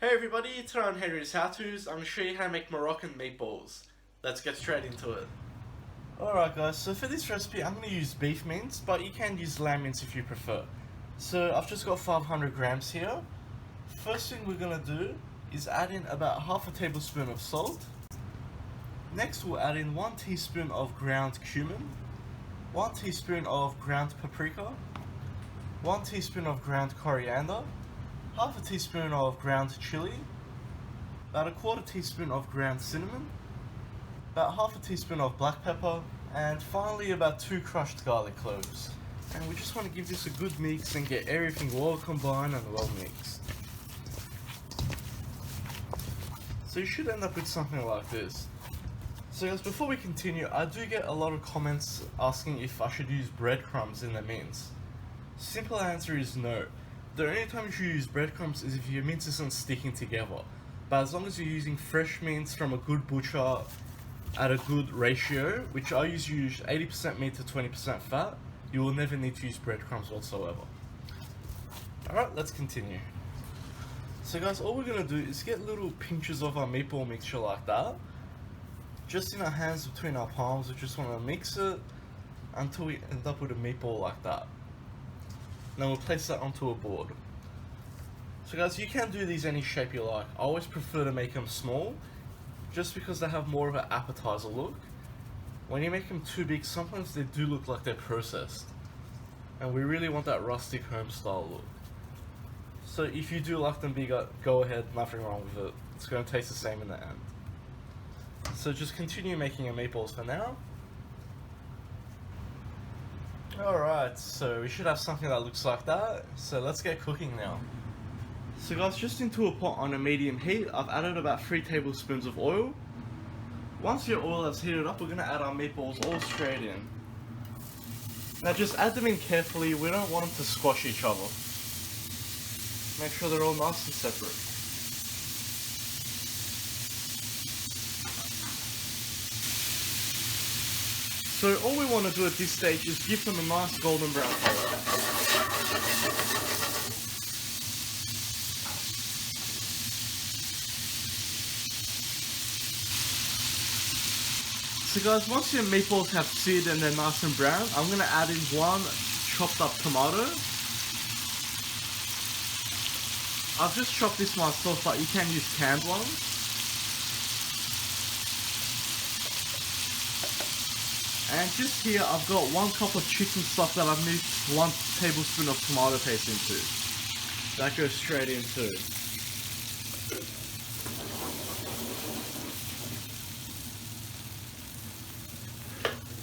Hey everybody, today on Henry's HowTos, I'm going to show you how to make Moroccan meatballs. Let's get straight into it. Alright guys, so for this recipe I'm going to use beef mince, but you can use lamb mince if you prefer. So I've just got 500 grams here. First thing we're going to do is add in about half a tablespoon of salt. Next we'll add in 1 teaspoon of ground cumin, 1 teaspoon of ground paprika, 1 teaspoon of ground coriander, half a teaspoon of ground chilli, about a quarter teaspoon of ground cinnamon, about half a teaspoon of black pepper, and finally about 2 crushed garlic cloves. And we just want to give this a good mix and get everything well combined and well mixed. So you should end up with something like this. So guys, before we continue, I do get a lot of comments asking if I should use breadcrumbs in the mince. Simple answer is no. The only time you should use breadcrumbs is if your mince isn't sticking together. But as long as you're using fresh mince from a good butcher at a good ratio, which I use 80% meat to 20% fat, you will never need to use breadcrumbs whatsoever. Alright, let's continue. So guys, all we're going to do is get little pinches of our meatball mixture like that. Just in our hands between our palms, we just want to mix it until we end up with a meatball like that. Now we'll place that onto a board. So guys, you can do these any shape you like. I always prefer to make them small, just because they have more of an appetizer look. When you make them too big, sometimes they do look like they're processed. And we really want that rustic home style look. So if you do like them bigger, go ahead, nothing wrong with it. It's going to taste the same in the end. So just continue making your meatballs for now. Alright, so we should have something that looks like that, so let's get cooking now. So guys, just into a pot on a medium heat, I've added about 3 tablespoons of oil. Once your oil has heated up, we're going to add our meatballs all straight in. Now just add them in carefully, we don't want them to squash each other. Make sure they're all nice and separate. So all we want to do at this stage is give them a nice golden brown colour. So guys, once your meatballs have seared and they're nice and brown, I'm going to add in 1 chopped up tomato. I've just chopped this myself, but you can use canned ones. And just here I've got 1 cup of chicken stock that I've mixed 1 tablespoon of tomato paste into. That goes straight in too.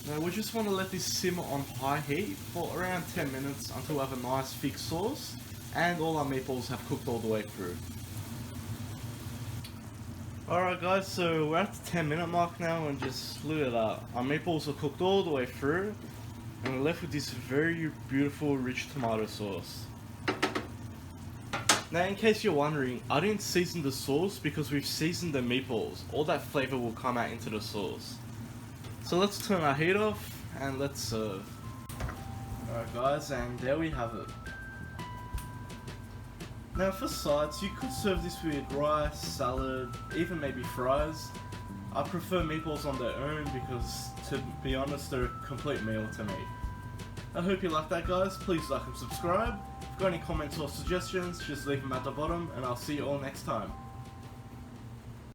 Now we just want to let this simmer on high heat for around 10 minutes until we have a nice thick sauce and all our meatballs have cooked all the way through. Alright guys, so we're at the 10-minute mark now and just look at that. Our meatballs are cooked all the way through and we're left with this very beautiful rich tomato sauce. Now in case you're wondering, I didn't season the sauce because we've seasoned the meatballs. All that flavor will come out into the sauce. So let's turn our heat off and let's serve. Alright guys, and there we have it. Now for sides, you could serve this with rice, salad, even maybe fries. I prefer meatballs on their own because, to be honest, they're a complete meal to me. I hope you like that guys, please like and subscribe. If you've got any comments or suggestions, just leave them at the bottom and I'll see you all next time.